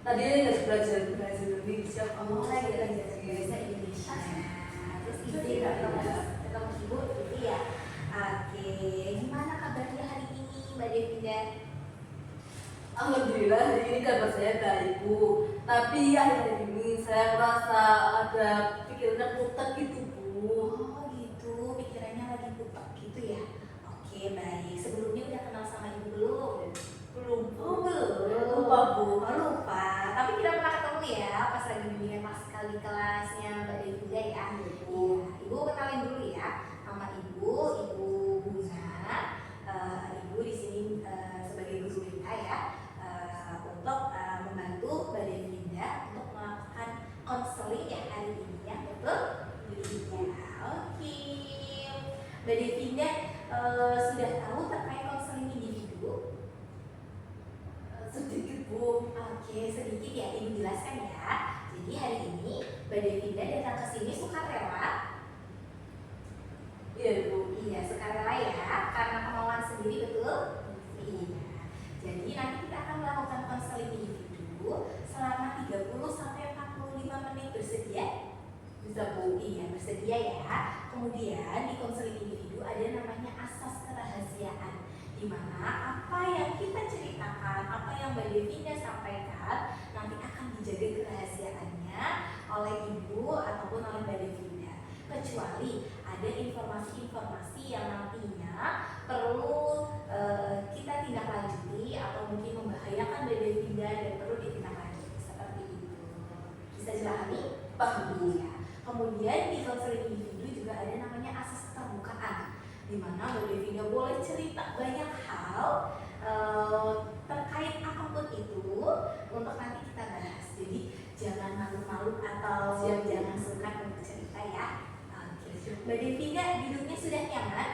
Tadi nggak belajar bahasa Indonesia. Oh, lagi belajar bahasa Indonesia. Terus izin ketemu ibu gitu ya. Oke, gimana kabarnya hari ini Mbak Devinda? Alhamdulillah hari ini kabar saya baik Bu. Tapi akhir-akhir ini saya merasa ada pikirannya putar gitu Bu. Oh gitu, pikirannya lagi putar gitu ya. Oke baik, sebelumnya udah kenal sama ibu belum? Belum. Oh belum. Lupa Bu. Oh lupa, tapi kita pernah ketemu ya pas lagi bimbingan pas kali kelasnya Mbak Devinda ya. Bu. Iya, ibu kenalin dulu ya. Nama ibu Bunga. Ibu di sini sebagai guru BK ya. Untuk membantu Mbak Devinda untuk melakukan konseling ya hari ini ya, betul? Iya, oke. Mbak Devinda sudah tahu terkait konseling individu? Sedikit Bu. Oke, sedikit ya, Ibu jelaskan ya. Jadi hari ini Mbak Devinda datang ke sini sukarela. Iya Bu. Iya, sukarela ya, karena kemauan sendiri, betul? Iya. Jadi nanti kita akan melakukan konseling individu selama 30 sampai 45 menit, bersedia? Bisa Bu. Iya, bersedia ya. Kemudian di konseling individu ada namanya asas kerahasiaan, di mana apa yang kita ceritakan, apa yang Mbak Devinda sampaikan nanti akan dijaga kerahasiaannya oleh ibu ataupun oleh Mbak Devinda, kecuali ada informasi-informasi yang nantinya perlu kita tindak lanjuti atau mungkin membahayakan Mbak Devinda dan perlu ditindaklanjuti seperti itu. Bisa dipahami? Paham Bu. Iya. Kemudian di konseling individu juga ada namanya asas keterbukaan, di mana Mbak Devinda boleh cerita banyak hal terkait apapun itu untuk nanti kita bahas. Jadi jangan malu-malu atau jangan sungkan untuk cerita ya. Oke. Mbak Devinda duduknya sudah nyaman?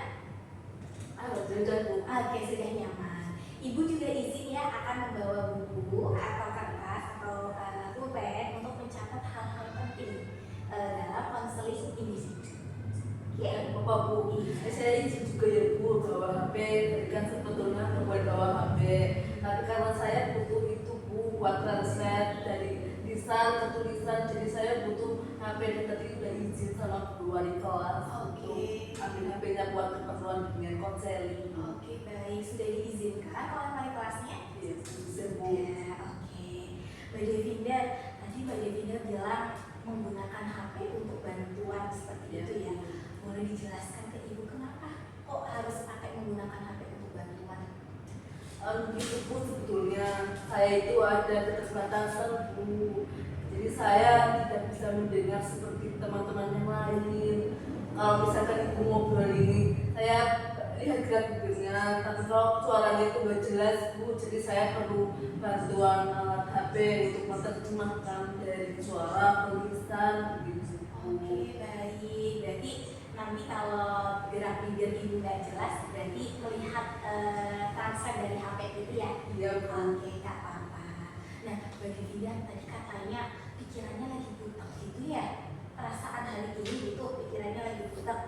Sudah Bu. Oke, sudah nyaman. Ibu juga izin ya akan membawa buku atau kertas atau pulpen untuk mencatat hal-hal penting dalam konseling individu. Oke, Bapak Bu. Saya izin juga ya Bu bawa HP. Tadi kan sebetulnya nggak boleh bawa HP. Tapi karena saya butuh itu Bu buat translate dari lisan ke tulisan. Jadi saya butuh HP dan tadi udah izin sama Bu wali kelas. Oke. Ambil HP-nya buat keperluan dengan konseling. Oke, baik, sudah diizinkan oleh wali kelasnya? Iya, bisa Bu. Ya, oke. Mbak Devinda, tadi Mbak Devinda bilang menggunakan HP untuk bantuan seperti itu ya. Boleh dijelaskan ke Ibu kenapa kok harus pakai menggunakan HP untuk bantuan? Gitu Bu, sebetulnya saya itu ada keterbatasan Bu. Jadi saya tidak bisa mendengar seperti teman-teman yang lain. Kalau misalkan ibu ngobrol ini, saya lihat gerak-geriknya, tapi kalau suaranya itu nggak jelas Bu, jadi saya perlu bantuan alat HP untuk menerjemahkan dari suara ke lisan begitu. Oke, baik. Berarti nanti kalau gerak-gerik Ibu nggak jelas, berarti melihat translate dari HP itu ya? Iya Bu. Oke, nggak apa-apa. Nah, Mbak Devinda tadi katanya pikirannya lagi butek gitu ya? Perasaan hari ini gitu, pikirannya lagi butek.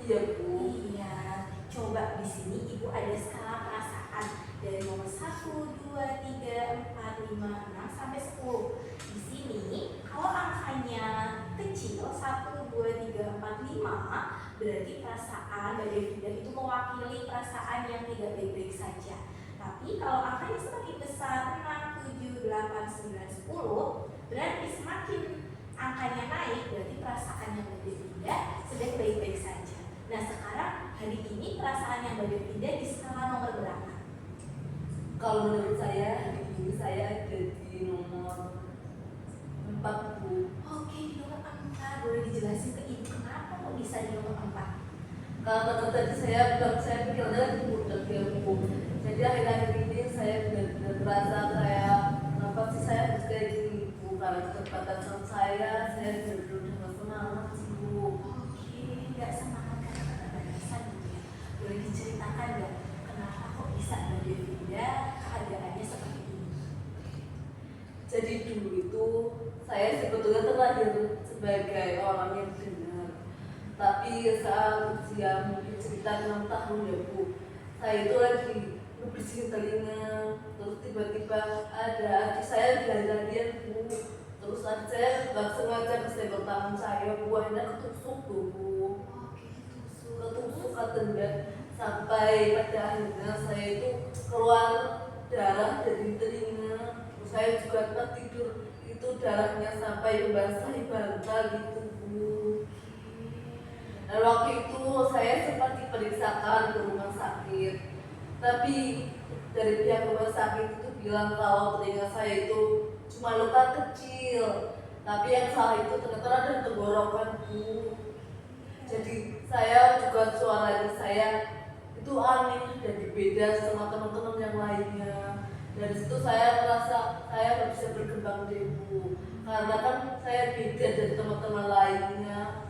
Iya Bu. Iya, coba di sini Ibu ada skala perasaan dari nomor 1, 2, 3, 4, 5, 6 sampai 10. Di sini kalau angkanya kecil 1, 2, 3, 4, 5 berarti perasaan Mbak Devinda itu mewakili perasaan yang tidak baik-baik saja. Tapi kalau angkanya semakin besar 6, 7, 8, 9, 10 berarti semakin angkanya naik berarti perasaan yang Mbak Devinda sedang baik-baik saja. Nah sekarang hari ini perasaan yang Mbak Devinda di skala nomor berapa? Kalau menurut saya hari ini saya ada di nomor 4 Bu. Oke, di nomor 4. Boleh dijelasin ke Ibu kenapa kok bisa di nomor 4? Karena tadi saya bilang saya pikirannya lagi budak ya Bu. Jadi akhir-akhir ini saya benar-benar merasa kayak kenapa sih saya harus kayak gini Bu, karena keterbatasan saya benar-benar dengan semangat sih Bu. Oke, nggak semangat karena keterbatasan gitu ya. Boleh diceritakan nggak kenapa kok bisa Mbak Devinda keadaannya seperti ini? Jadi dulu itu saya sebetulnya terlahir sebagai orang yang benar. Tapi saat usia mungkin sekitar 6 tahun ya Bu, saya itu lagi bersihin telinga, terus tiba-tiba ada adik saya di dari latihan Bu. Terus tadi saya nggak sengaja kesenggol tangan saya Bu, akhirnya ketusuk tuh Bu. Oke, ditusuk. Ketusuk katanya sampai pada akhirnya saya itu keluar darah dari telinga. Terus saya juga tempat tidur itu darahnya sampai membasahi bantal gitu Bu. Dan waktu itu saya sempat diperiksakan ke rumah sakit, tapi dari pihak rumah sakit itu bilang kalau telinga saya itu cuma luka kecil, tapi yang salah itu ternyata ada tenggorokan Bu. Jadi saya juga suaranya saya itu aneh dan berbeda sama teman-teman yang lainnya. Dari situ saya merasa saya nggak bisa berkembang deh Bu, karena kan saya beda dari teman-teman lainnya.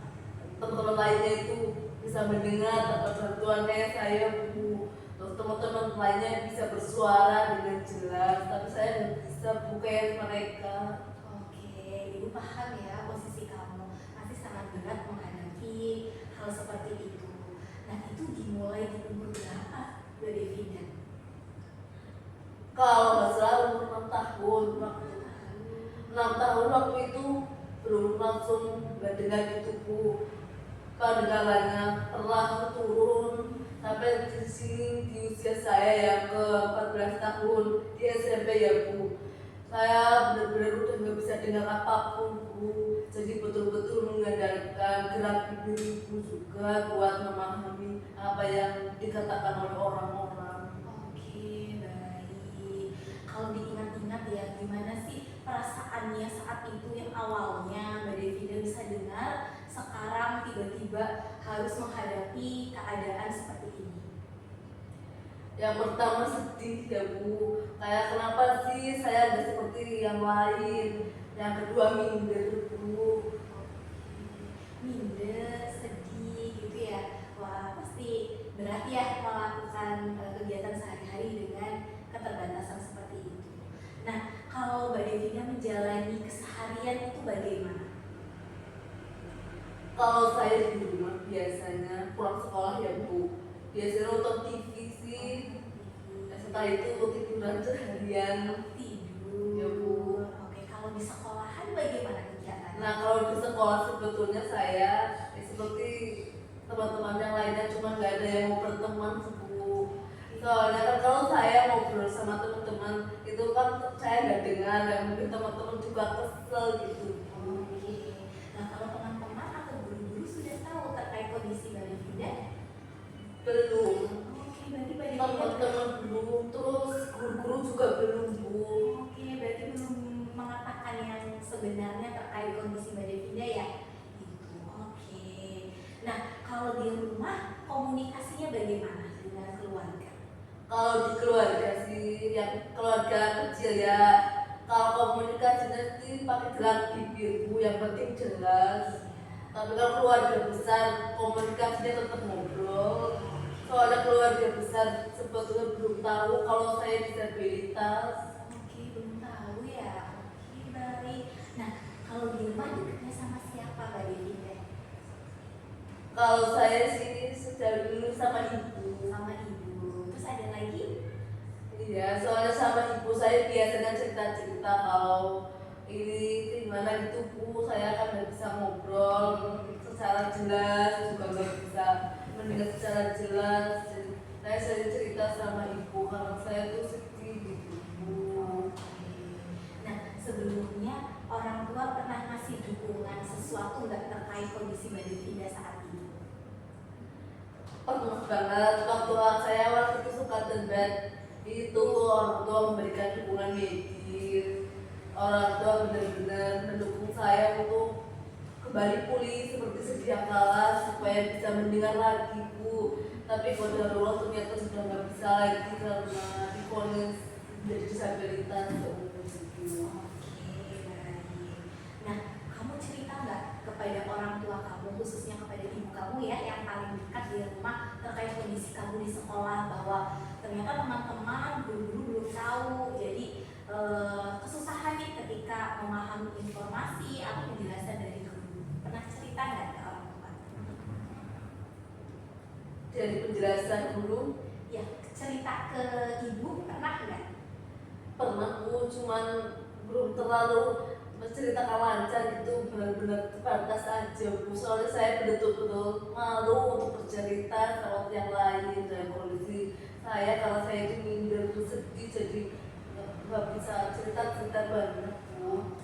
Teman-teman lainnya itu bisa mendengar tanpa bantuan kayak saya Bu. Terus teman-teman lainnya bisa bersuara dengan jelas, tapi saya nggak bisa Bu kayak mereka. Oke, Ibu paham ya posisi kamu. Pasti sangat berat menghadapi hal seperti itu. Nah, itu dimulai di umur berapa, Mbak Devina? Kalau nggak salah umur 6 tahun waktu 6 tahun waktu itu belum langsung nggak dengar gitu Bu. Kedengarannya perlahan turun sampai di sini di usia saya yang ke 14 tahun di SMP ya Bu. Saya benar-benar udah nggak bisa dengar apapun Bu. Jadi betul-betul mengandalkan gerak bibir Ibu juga buat memahami apa yang dikatakan oleh orang-orang. Oke, baik. Kalau diingat-ingat ya, gimana sih perasaannya saat itu yang awalnya Mbak Devina bisa dengar, sekarang tiba-tiba harus menghadapi keadaan seperti ini? Yang pertama sedih ya Bu, kayak kenapa sih saya nggak seperti yang lain. Yang kedua minder Bu. Minder, sedih gitu ya. Wah, pasti berat ya melakukan kegiatan sehari-hari dengan keterbatasan seperti itu. Nah, kalau Mbak Devina menjalani keseharian itu bagaimana? Kalau saya di rumah biasanya pulang sekolah ya Bu, biasanya nonton TV sih. Setelah itu tiduran seharian Tidur. ya Bu. Oke, kalau di sekolahan bagaimana kegiatannya? Nah kalau di sekolah sebetulnya saya seperti teman-teman yang lainnya, cuma nggak ada yang mau berteman Bu. Soalnya kan kalau saya ngobrol sama teman-teman itu kan saya nggak dengar, dan mungkin teman-teman juga kesel gitu Bu. Oke. Nah, kalau teman-teman atau guru-guru sudah tahu terkait kondisi Mbak Devina? Belum. Oke, berarti Mbak Devina Teman-teman belum, terus guru-guru juga belum Bu. Oke, berarti belum mengatakan yang sebenarnya terkait kondisi Mbak Devina ya? Gitu, oke. Nah, kalau di rumah komunikasinya bagaimana dengan keluarga? Kalau di keluarga sih, yang keluarga kecil ya, kalau komunikasinya sih pakai gerak bibir Bu, yang penting jelas. Tapi kalau keluarga besar komunikasinya tetap ngobrol. Soalnya keluarga besar sebetulnya belum tahu kalau saya disabilitas. Oke, belum tahu ya. Oke, baik. Nah, kalau di rumah dekatnya sama siapa Mbak Devina? Kalau saya sih sejauh ini sama ibu. Sama ibu. Terus ada lagi? Iya, soalnya sama ibu saya biasanya cerita-cerita kalau ini gimana gitu Bu, saya kan nggak bisa ngobrol secara jelas, juga nggak bisa mendengar secara jelas. Jadi saya sering cerita sama ibu karena saya tuh sedih gitu Bu. Nah, sebelumnya orang tua pernah ngasih dukungan sesuatu nggak terkait kondisi Mbak Devina saat ini? Pernah banget waktu itu suka debat itu orang tua memberikan dukungan medis. Orang tua benar-benar mendukung saya untuk kembali pulih seperti sedia kala supaya bisa mendengar lagi Bu. Tapi qadarullah ternyata sudah nggak bisa lagi karena divonis menjadi disabilitas seumur hidup. Oke, baik. Nah, kamu cerita nggak kepada orang tua kamu, khususnya kepada ibu kamu ya, yang paling dekat di rumah terkait kondisi kamu di sekolah, bahwa ternyata teman-teman guru-guru belum tahu, jadi kesusahan nih ketika memahami informasi atau penjelasan dari guru. Pernah cerita nggak ke orang tua? Dari penjelasan dulu Ya, cerita ke ibu pernah nggak? pernah Bu, cuman belum terlalu menceritakan lancar gitu, benar-benar terbatas aja Bu. Soalnya saya betul-betul malu untuk bercerita sama yang lain dalam kondisi saya, kalau saya itu minder, sedih, jadi nggak bisa cerita-cerita banyak Bu.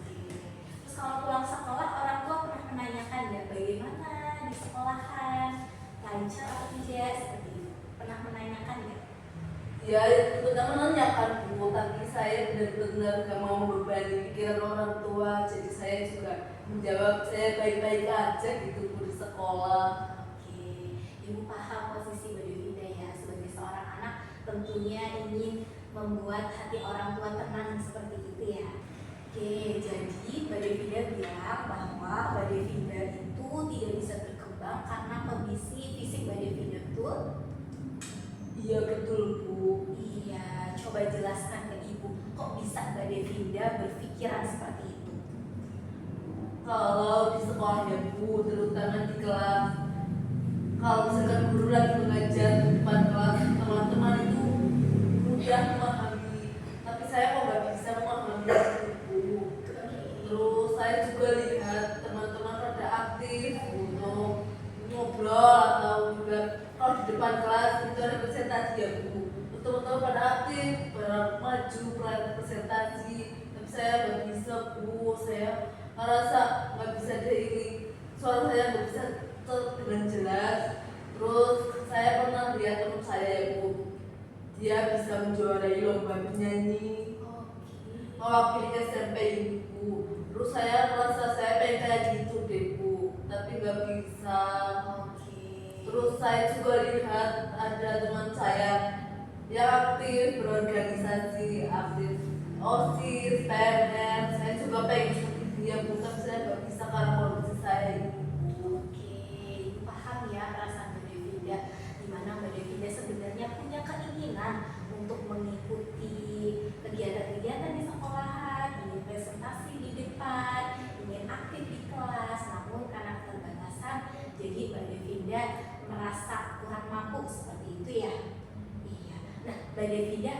Terus kalau pulang sekolah orang tua pernah menanyakan ya bagaimana di sekolahan, lancar atau tidak seperti itu? Pernah menanyakan ya? Ya, pertama menanyakan Bu, tapi saya benar-benar gak mau membebani pikiran orang tua, jadi saya juga menjawab saya baik-baik aja gitu Bu di sekolah. Oke, Ibu paham posisi Mbak Devinda ya, sebagai seorang anak tentunya ingin membuat hati orang tua tenang seperti itu ya. Oke, jadi Mbak Devinda bilang bahwa Mbak Devinda itu tidak bisa berkembang karena kondisi fisik Mbak Devinda, betul? Iya betul Bu. Iya, coba jelaskan ke Ibu, kok bisa Mbak Devinda berpikiran seperti itu? Kalau di sekolah ya Bu, terutama di kelas, kalau misalkan guru lagi mengajar di depan kelas, teman-teman itu mudah memahami, tapi saya kok nggak bisa memahami itu Bu. Terus saya juga lihat teman-teman pada aktif untuk ngobrol atau juga kalau di depan kelas itu ada presentasi ya Bu. Teman-teman pada aktif, pada maju presentasi, tapi saya nggak bisa Bu. Saya merasa nggak bisa diiring, suara saya nggak bisa dengan jelas. Terus saya pernah lihat teman saya ya Bu, dia bisa menjuarai lomba bernyanyi mewakili SMP ini Bu. Terus saya merasa saya pengen kayak gitu deh Bu, tapi nggak bisa. Terus saya juga lihat ada teman saya yang aktif berorganisasi, aktif OSIS, PNS. Saya juga pengen seperti dia Bu, tapi saya nggak bisa karena kondisi saya ini Bu. Oke, Ibu paham ya perasaan Mbak Devinda, di mana Mbak Devinda sebenarnya punya keinginan untuk mengikuti kegiatan-kegiatan di sekolahan, ingin presentasi di depan, ingin aktif di kelas, namun karena keterbatasan, jadi Mbak Devinda merasa kurang mampu seperti itu ya. Iya. Nah, Mbak Devinda,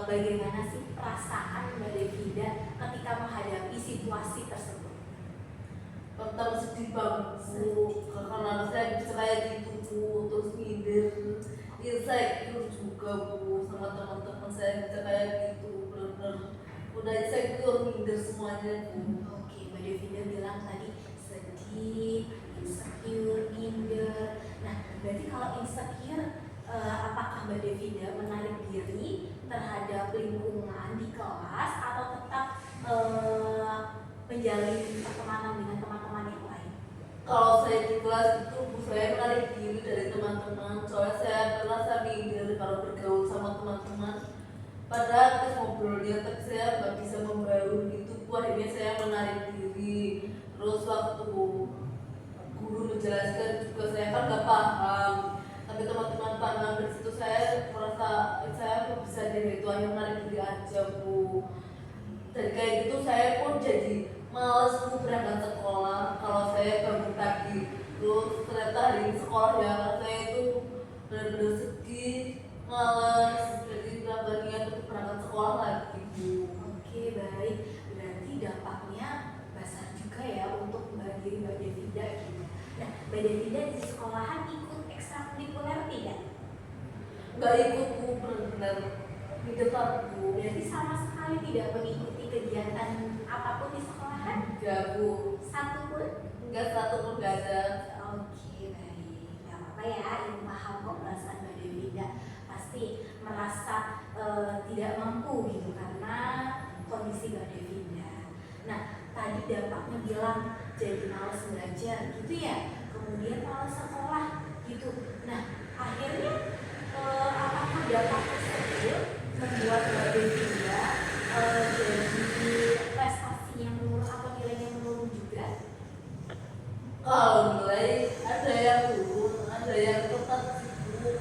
bagaimana sih perasaan Mbak Devinda ketika menghadapi situasi tersebut? Pertama sedih banget Bu, karena saya bisa kayak gitu Bu, terus minder, insecure juga Bu, sama teman-teman saya bisa kayak gitu, bener-bener udah insecure, minder semuanya Bu. Oke, Mbak Devinda bilang tadi sedih, insecure, minder. Nah, berarti kalau insecure, apakah Mbak Devinda menarik diri terhadap lingkungan di kelas atau tetap menjalin pertemanan dengan teman-teman yang lain? Kalau saya di kelas itu Bu, saya menarik diri dari teman-teman, soalnya saya merasa minder kalau bergaul sama teman-teman. Padahal terus ngobrolnya, tapi saya nggak bisa membaur gitu Bu, akhirnya saya menarik diri. Terus waktu guru menjelaskan juga saya kan nggak paham, tapi teman-teman paham. Dari situ saya merasa saya nggak bisa dari itu, hanya menarik diri aja Bu. Dan kayak gitu saya pun jadi males Bu berangkat sekolah kalau saya bangun pagi. Terus ternyata hari ini sekolah ya, saya itu benar-benar sedih, males, jadi nggak niat untuk berangkat sekolah lagi Bu. Oke, baik. Berarti dampaknya besar juga ya untuk Mbak Devinda gitu. Nah, Mbak Devinda di sekolahan ikut ekstrakurikuler tidak? Nggak ikut Bu, benar-benar di depan Bu. Berarti sama sekali tidak mengikuti kegiatan apapun di sekolahan? Enggak Bu, Satu pun? enggak, satu pun nggak ada. Oke, baik. Gak apa-apa ya, Ibu paham kok perasaan Mbak Devinda. Pasti merasa tidak mampu gitu karena kondisi Mbak Devinda. Nah, tadi dampaknya bilang jadi malas belajar gitu ya, kemudian malas sekolah gitu. Nah, akhirnya apakah dampak tersebut membuat Mbak Devinda jadi prestasinya menurun atau nilainya menurun juga? Kalau nilai ada yang turun, ada yang tetap Bu.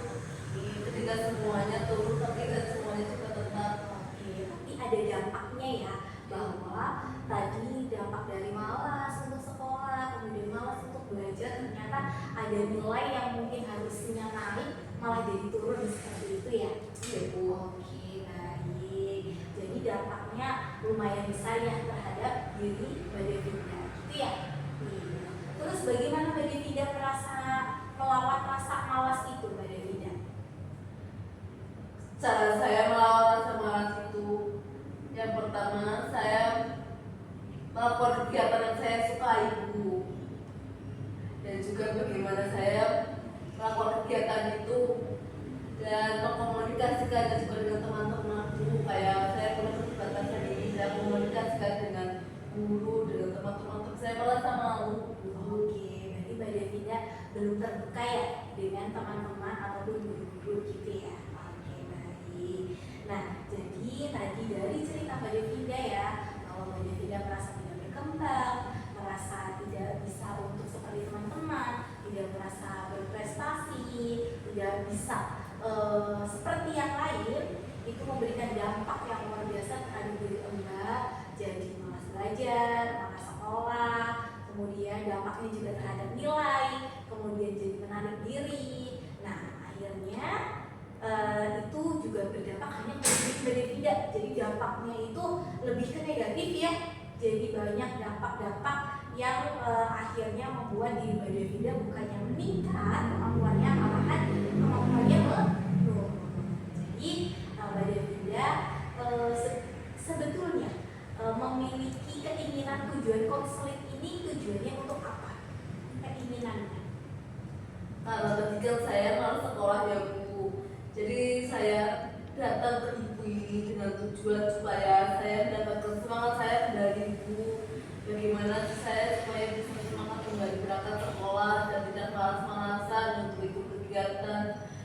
Ketika semuanya turun, tapi kan semuanya juga tetap. Oke, tapi ada dampaknya ya, bahwa tadi dampak dari malas untuk sekolah, kemudian malas untuk belajar, ternyata ada nilai yang mungkin harusnya naik malah jadi turun seperti itu ya. Iya Bu. Oke, baik. Jadi dampaknya lumayan besar saya terhadap diri Mbak Devinda, gitu ya? Iya. Terus bagaimana Mbak Devinda merasa melawan rasa malas itu, Mbak Devinda? Cara saya melawan rasa malas itu, yang pertama saya melakukan kegiatan yang saya sukai Bu, dan juga bagaimana saya melakukan kegiatan itu dan mengkomunikasikan juga dengan teman-temanku. Kayak saya punya keterbatasan ini, saya komunikasikan dengan guru, dengan teman-teman, saya merasa malu. Oke, berarti Mbak Devinda belum terbuka ya dengan teman-teman ataupun guru-guru gitu ya. Oke, baik. Nah, jadi tadi dari cerita Mbak Devinda ya, kalau Mbak Devinda merasa tidak berkembang, merasa tidak bisa untuk seperti teman-teman, tidak merasa berprestasi, tidak bisa seperti yang lain, itu memberikan dampak yang luar biasa terhadap diri Mbak. Jadi malas belajar, malas sekolah, kemudian dampaknya juga terhadap nilai, kemudian jadi menarik diri. Nah, akhirnya itu juga berdampak hanya ke diri Mbak Devinda. Jadi dampaknya itu lebih ke negatif ya. Jadi banyak dampak-dampak yang akhirnya membuat diri Mbak Devinda bukannya meningkat kemampuannya, malahan kemampuannya menurun. Jadi Mbak Devinda sebetulnya memiliki keinginan tujuan konseling ini tujuannya untuk apa? Keinginannya? Karena ketika saya malas sekolah ya Bu, jadi saya datang ke ibu ini dengan tujuan supaya saya mendapatkan semangat saya kembali Bu. Bagaimana saya supaya bisa semangat kembali berangkat sekolah dan tidak malas-malasan untuk ikut kegiatan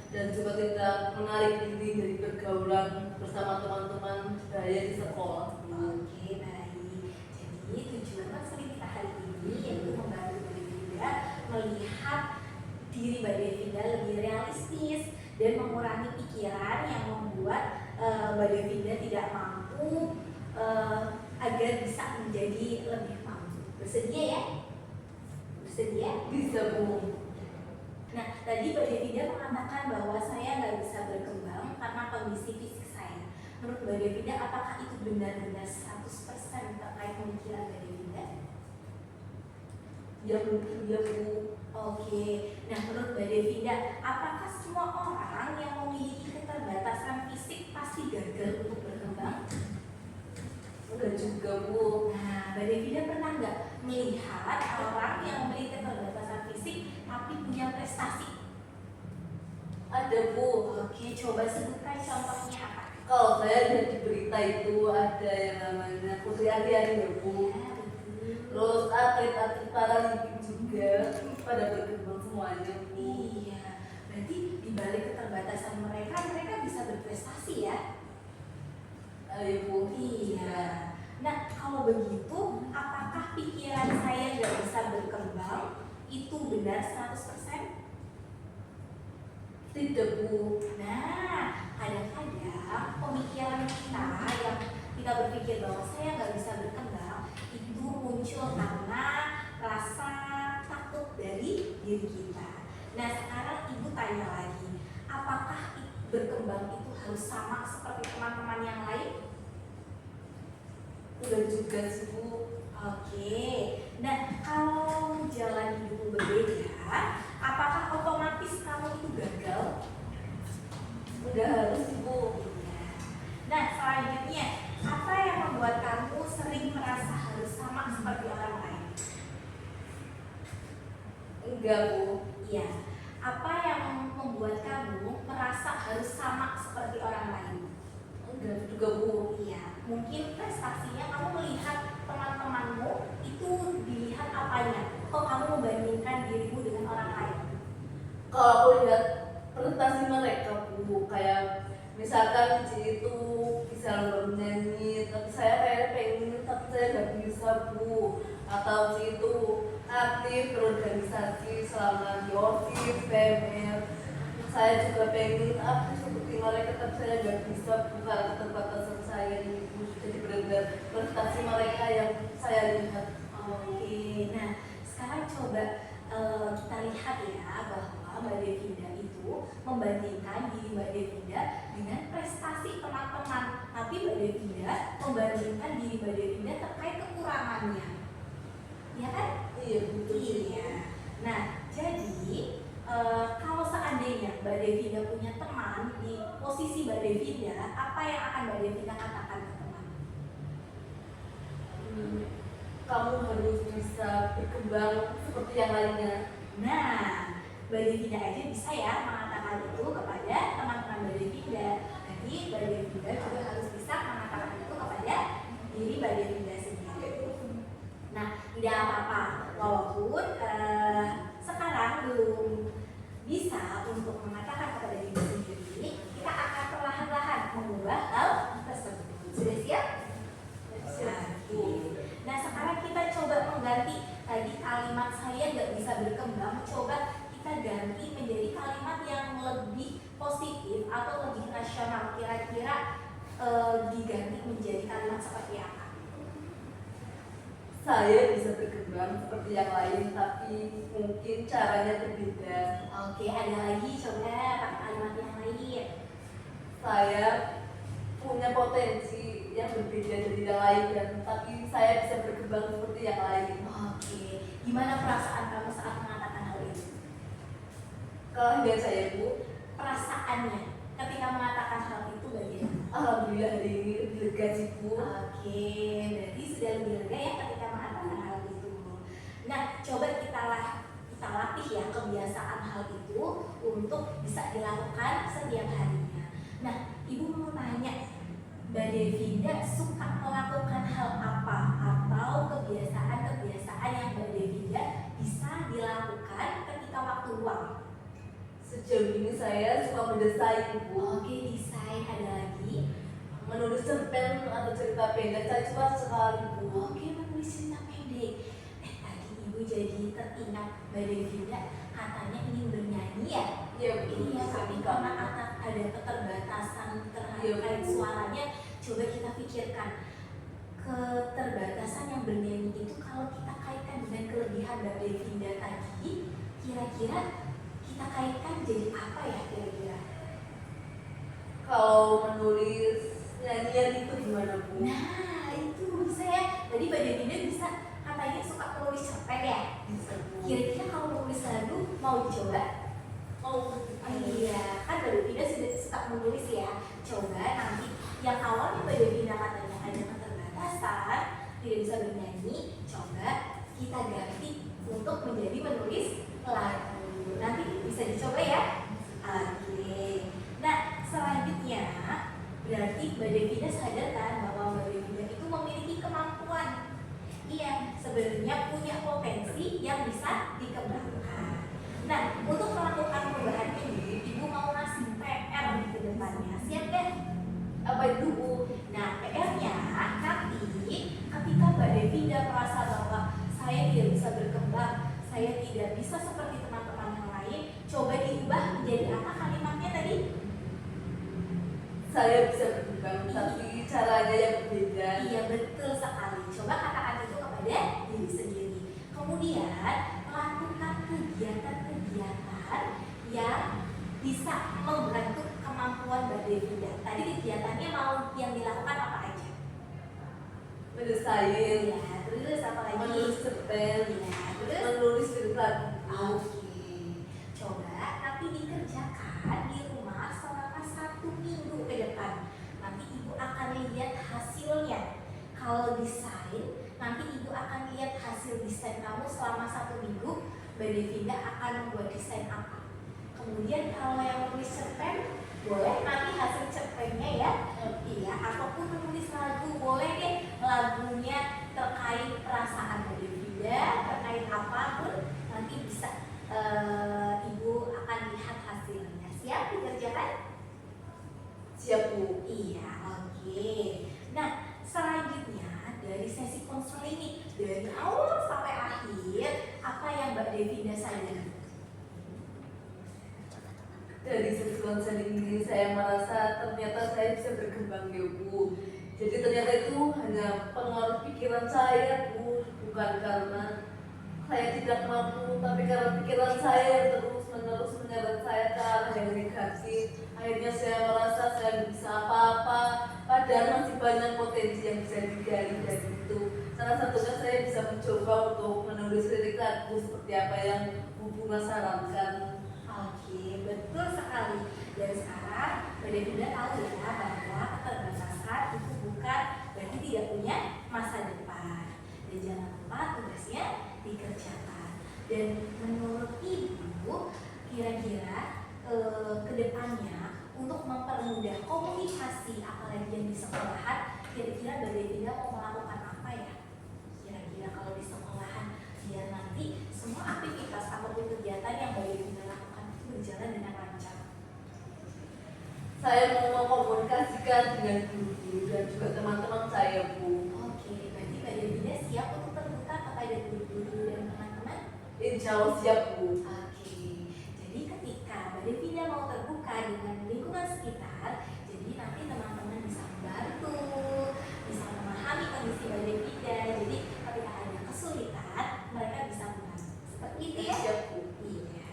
dan juga tidak menarik diri dari pergaulan bersama teman-teman saya di sekolah. Oke, baik. Jadi tujuan konseling kita hari ini yaitu membantu Mbak Devinda melihat diri Mbak Devinda lebih realistis dan mengurangi pikiran yang membuat Mbak Devinda tidak mampu agar bisa menjadi lebih mampu. Bersedia ya? Bersedia? Bisa Bu. Nah, tadi Mbak Devinda mengatakan bahwa saya nggak bisa berkembang karena kondisi fisik saya. Menurut Mbak Devinda, apakah itu benar-benar 100% terkait pemikiran Mbak Devinda? Ya Bu. Oke, nah menurut Mbak Devinda, apakah semua orang yang memiliki keterbatasan fisik pasti gagal untuk berkembang? Enggak juga Bu. Nah, Mbak Devinda pernah nggak melihat orang yang memiliki keterbatasan fisik tapi punya prestasi? Ada Bu. Oke, coba sebutkan contohnya apa? Kalau saya lihat di berita itu ada yang namanya Putri Ariani ya Bu. Terus atlet-atlet paralimpik juga pada berkembang semuanya Bu. Iya, berarti di balik keterbatasan mereka bisa berprestasi ya? Ayo Bu. Iya. Nah, kalau begitu, apakah pikiran saya nggak bisa berkembang itu benar 100%? Tidak Bu. Nah, kadang-kadang pemikiran kita yang kita berpikir bahwa saya nggak bisa berkembang itu muncul karena rasa takut dari diri kita. Nah, sekarang ibu tanya lagi, apakah berkembang itu harus sama seperti teman-teman yang lain? Udah juga sih Bu. Oke, nah kalau jalan hidup berbeda, apakah otomatis kamu itu gagal? Udah harus Bu. Nah, selanjutnya, apa yang membuat kamu sering merasa harus sama seperti orang lain? Enggak Bu. Iya. Apa yang membuat kamu merasa harus sama seperti orang lain? Enggak juga Bu. Iya. Mungkin prestasinya kamu melihat teman-temanmu itu dilihat apanya? Kok kamu membandingkan dirimu dengan orang lain? Kalau aku lihat prestasi mereka Bu, kayak misalkan Cici itu bisa lomba menyanyi, tapi saya kayak pengen tapi saya nggak bisa Bu. Atau Cici itu aktif berorganisasi selama di OSIS, PMR. Saya juga pengen aktif seperti mereka, tapi saya nggak bisa bukan keterbatasan saya ini Bu. Jadi benar-benar prestasi mereka yang saya lihat. Oke, nah sekarang coba kita lihat ya bahwa Mbak Devinda itu membandingkan diri Mbak Devinda dengan prestasi teman-teman, tapi Mbak Devinda membandingkan diri Mbak Devinda terkait kekurangannya, ya kan? Iya betul. Iya. Nah, jadi kalau seandainya Mbak Devinda punya teman di posisi Mbak Devinda, apa yang akan Mbak Devinda katakan ke teman? Kamu harus bisa berkembang seperti yang lainnya. Nah, Mbak Devinda aja bisa ya mengatakan itu kepada teman-teman Mbak Devinda. Jadi Mbak Devinda juga harus bisa mengatakan itu kepada diri Mbak Devinda sendiri. Nah, tidak apa-apa walaupun sekarang belum bisa untuk mengatakan kepada diri sendiri, kita akan perlahan-lahan mengubah hal tersebut. Sudah siap? Nah, sekarang kita coba mengganti tadi kalimat saya nggak bisa berkembang, coba kita ganti menjadi kalimat yang lebih positif atau lebih rasional. Kira-kira diganti menjadi kalimat seperti apa? Saya bisa berkembang seperti yang lain, tapi mungkin caranya berbeda. Oke, ada lagi coba pakai kalimat yang lain. Saya punya potensi yang berbeda dari yang lain, dan tapi saya bisa berkembang seperti yang lain. Oke, gimana perasaan kamu saat mengatakan hal itu? Kelebihan saya Bu, Perasaannya ketika mengatakan hal itu bagaimana? alhamdulillah hari ini lebih lega sih Bu. Oke, berarti sudah lebih lega ya ketika mengatakan hal itu. Nah, coba kita latih ya kebiasaan hal itu untuk bisa dilakukan setiap harinya. Nah, Ibu mau tanya, Mbak Devinda suka melakukan hal apa atau kebiasaan-kebiasaan yang Mbak Devinda bisa dilakukan ketika waktu luang? Sejauh ini saya suka mendesain Bu. Oke, desain, ada lagi. Menulis cerpen atau cerita pendek saya suka sekali Bu. Oke, menulis cerita pendek. Tadi Ibu jadi teringat Mbak Devinda katanya ingin bernyanyi ya? Iya Bu. Iya, tapi karena ada keterbatasan terkait suaranya, coba kita pikirkan keterbatasan yang bernyanyi itu kalau kita kaitkan dengan kelebihan Mbak Devinda tadi, kira-kira kita kaitkan jadi apa ya kira-kira? Kalau menulis nyanyian itu gimana Bu? Nah, itu bisa ya. Tadi Mbak Devinda bisa katanya suka menulis cerpen ya? Bisa Bu. Kira-kira kalau menulis lagu mau dicoba? Oh Iya, kan Mbak Devinda sudah suka menulis ya. Coba nanti yang awalnya Mbak Devinda katanya ada keterbatasan, tidak bisa bernyanyi, coba kita ganti untuk menjadi menulis lagu. Nanti bisa dicoba ya. Oke. Nah, selanjutnya berarti Mbak Devinda sadar kan bahwa Mbak Devinda itu memiliki kemampuan. Iya, sebenarnya punya potensi yang bisa dikembangkan. Nah, untuk melakukan perubahan ini, Ibu mau ngasih PR ke depannya. Siap kan? apa itu Bu? Nah, PR-nya nanti ketika Mbak Devinda merasa bahwa saya tidak bisa berkembang, saya tidak bisa seperti teman-teman yang lain, coba diubah menjadi apa kalimatnya tadi? Saya bisa berkembang, tapi caranya yang berbeda. Iya, betul sekali. Coba katakan itu kepada diri sendiri. Kemudian lakukan kegiatan-kegiatan yang bisa membantu kemampuan Mbak Devinda. Tadi kegiatannya mau yang dilakukan apa aja? Mendesain, Ya, terus apa lagi? menulis cerpen, Ya, terus? menulis cerita. Oke. Coba tapi dikerjakan di rumah selama 1 minggu ke depan. Nanti Ibu akan lihat hasilnya. Kalau desain, nanti Ibu akan lihat hasil desain kamu selama 1 minggu. Mbak Devinda akan membuat desain apa? Kemudian kalau yang menulis cerpen, boleh nanti hasil cerpennya ya. Iya, ataupun menulis lagu, boleh deh lagunya terkait perasaan Mbak Devinda, terkait apapun, nanti bisa Ibu akan lihat hasilnya. Siap dikerjakan? Siap Bu. Iya, oke. Nah, selanjutnya dari sesi konseling ini, dari awal sampai akhir, apa yang Mbak Devinda sadari? Dari sesi konseling ini saya merasa ternyata saya bisa berkembang ya Bu. Jadi ternyata itu hanya pengaruh pikiran saya Bu, bukan karena saya tidak mampu, tapi karena pikiran saya yang terus terus-menerus menyeret saya ke arah yang negatif. Akhirnya saya merasa saya nggak bisa apa-apa, padahal masih banyak potensi yang bisa digali dari itu. Salah satunya saya bisa mencoba untuk menulis lirik lagu seperti apa yang Bu Bunga sarankan. Oke, betul sekali. Dan sekarang Mbak Devina tahu ya bahwa keterbatasan itu bukan berarti tidak punya masa depan. Dan jangan lupa tugasnya dikerjakan. Dan menurut Ibu, kira-kira kedepannya untuk mempermudah komunikasi apalagi yang di sekolahan, kira-kira Mbak Devina mau melakukan apa ya? Kira-kira kalau di sekolahan biar nanti semua aktivitas ataupun kegiatan yang Mbak Devina lakukan itu berjalan dengan lancar. Saya mau mengkomunikasikan dengan guru dan juga teman-teman saya, Bu. Oke, berarti Mbak Devina siap untuk terbuka kepada guru-guru dan teman-teman? Insya Allah siap, Bu. Oke, jadi ketika Mbak Devina mau terbuka dengan lingkungan sekitar, jadi nanti teman-teman bisa membantu, bisa memahami kondisi Mbak Devina. Jadi ketika ada kesulitan, mereka bisa membantu. Seperti itu ya? Siap, Bu. Iya.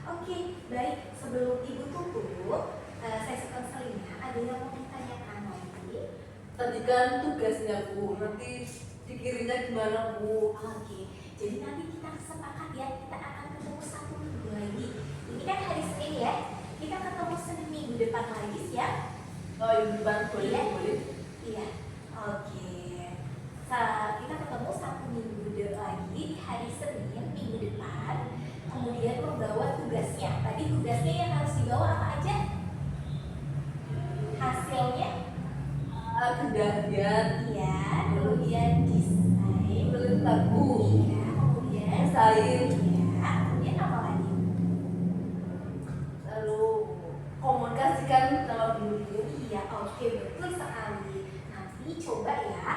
Oke, baik. Sebelum Ibu tutup sesi konselingnya, ada yang mau ditanyakan lagi? Tadi kan tugasnya, Bu. Nanti dikirimnya gimana, Bu? Oke, jadi nanti kita sepakat ya, kita akan ketemu 1 minggu lagi. Ini kan hari Senin ya, kita ketemu Senin minggu depan lagi siap? Oh, yang depan boleh, Iya. boleh. Iya. Oke. Kita ketemu 1 minggu lagi di hari Senin minggu depan. Kemudian membawa tugasnya. Tadi tugasnya yang harus dibawa apa aja? Hasilnya? Kemudian Iya. Kemudian desain. menulis lagu, Iya. Kemudian desain, iya. Kemudian apa lagi? lalu komunikasikan sama guru. Iya, oke, betul sekali. Nanti coba ya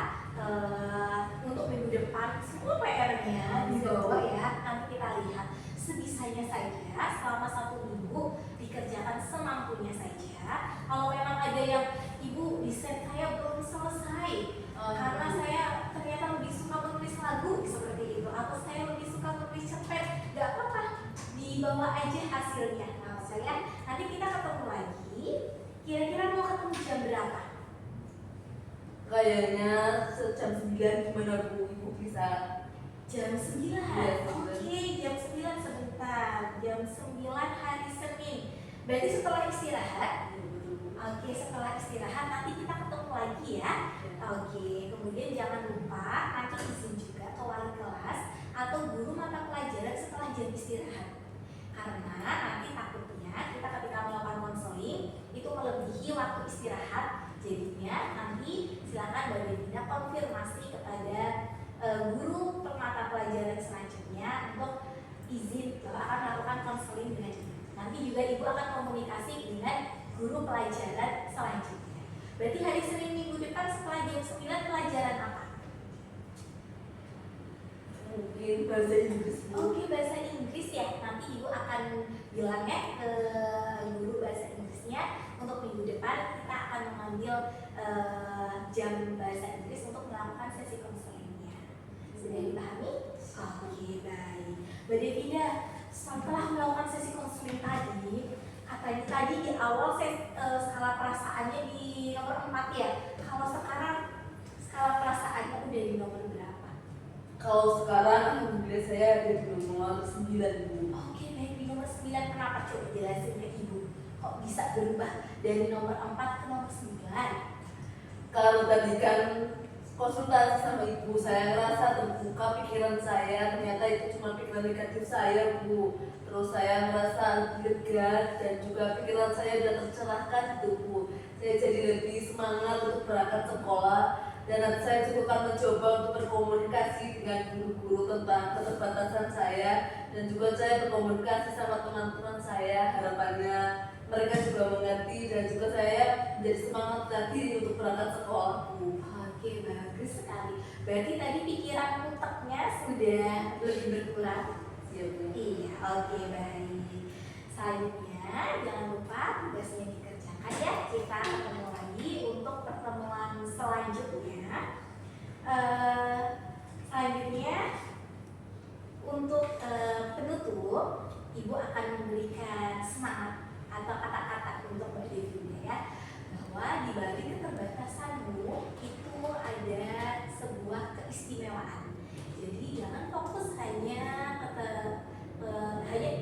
untuk minggu depan semua PR-nya dibawa ya. Nanti kita lihat sebisanya saja selama 1 minggu dikerjakan semampunya saja. Kalau memang ada yang Ibu desain saya belum selesai karena saya ternyata lebih suka menulis lagu seperti itu, atau saya lebih suka menulis cerpen, nggak apa-apa, dibawa aja hasilnya. Nah, saya nanti kita ketemu lagi. Kira-kira mau ketemu jam berapa? Kayaknya jam 9 gimana, Bu? Ibu bisa? Jam 9. Iya, Oke, jam 9 sebentar. Jam 9 hari Senin. Berarti setelah istirahat. Oke, setelah istirahat nanti kita ketemu lagi ya. Oke, kemudian jangan lupa nanti izin juga ke wali kelas atau guru mata pelajaran setelah jam istirahat. Karena nanti takutnya kita ketika melakukan konseling itu melebihi waktu istirahat. Jadinya nanti silakan Mbak Devina konfirmasi kepada guru mata pelajaran selanjutnya untuk izin bahwa akan melakukan konseling dengan Ibu. Nanti juga Ibu akan komunikasi dengan guru pelajaran selanjutnya. Berarti hari Senin minggu depan setelah jam 9 pelajaran apa? Mungkin bahasa Inggris, Bu. Oke, bahasa Inggris ya. Nanti Ibu akan bilang ya ke guru bahasa Inggrisnya untuk minggu depan kita akan mengambil jam bahasa Inggris untuk melakukan sesi konselingnya. Sudah dipahami? Oke, baik. Mbak Devina, setelah melakukan sesi konseling tadi, katanya tadi di awal saya skala perasaannya di nomor 4 ya. Kalau sekarang skala perasaannya udah di nomor berapa? Kalau sekarang alhamdulillah saya ada di nomor 9, Bu. Oke, baik, di nomor 9 kenapa? Coba jelasin ke Ibu. Kok bisa berubah dari nomor 4 ke nomor 9? Kalau tadi kan konsultasi sama ibu, saya ngerasa terbuka pikiran saya, ternyata itu cuma pikiran negatif saya, Bu. Terus saya merasa lega dan juga pikiran saya sudah tercerahkan gitu, Bu. Saya jadi lebih semangat untuk berangkat sekolah, dan nanti saya juga akan mencoba untuk berkomunikasi dengan guru-guru tentang keterbatasan saya, dan juga saya berkomunikasi sama teman-teman saya. Harapannya mereka juga mengerti dan juga saya menjadi semangat lagi untuk berangkat sekolah, Bu. Oke, bagus sekali. Berarti tadi pikiran muteknya sudah lebih berkurang. Iya, Bu. Iya, oke, baik. Selanjutnya jangan lupa tugasnya dikerjakan ya. Kita ketemu lagi untuk pertemuan selanjutnya. Selanjutnya untuk penutup, Ibu akan memberikan semangat atau kata-kata untuk Mbak Devina ya, bahwa di balik keterbatasanmu itu ada sebuah keistimewaan. Jadi jangan fokus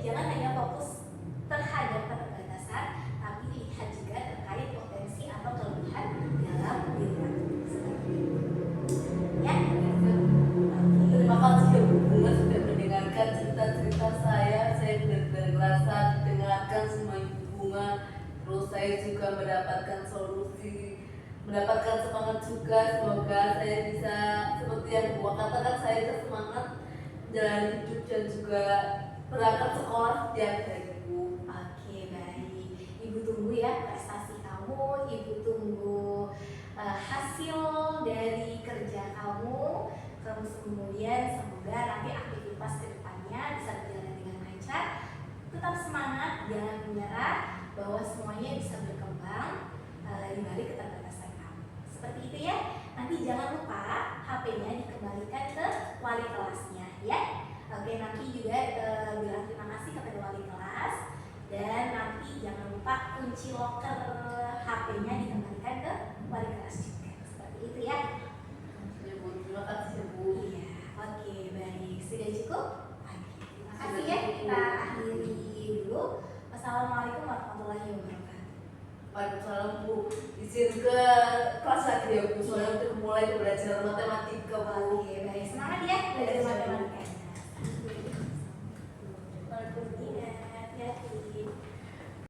jangan hanya fokus terhadap keterbatasan, tapi lihat juga terkait potensi atau kelebihan dalam diri kamu. Seperti itu. Ya. Terima kasih ya Bu Bunga sudah mendengarkan cerita-cerita saya. Saya benar-benar merasa didengarkan semua Ibu Bunga. Terus saya juga mendapatkan solusi, mendapatkan semangat juga. Semoga saya bisa seperti yang Bu katakan, saya bisa semangat menjalani hidup dan juga berangkat sekolah setiap hari Bu. Oke, baik. Ibu tunggu ya prestasi kamu, Ibu tunggu hasil dari kerja kamu. Terus kemudian semoga nanti aktivitas kedepannya bisa berjalan dengan lancar. Tetap semangat, jangan menyerah, bahwa semuanya bisa berkembang di balik keterbatasan kamu. Seperti itu ya. Nanti jangan lupa HP-nya dikembalikan ke wali kelasnya ya. Oke, nanti juga bilang terima kasih kepada wali kelas, dan nanti jangan lupa kunci loker HP-nya dikembalikan ke wali kelas.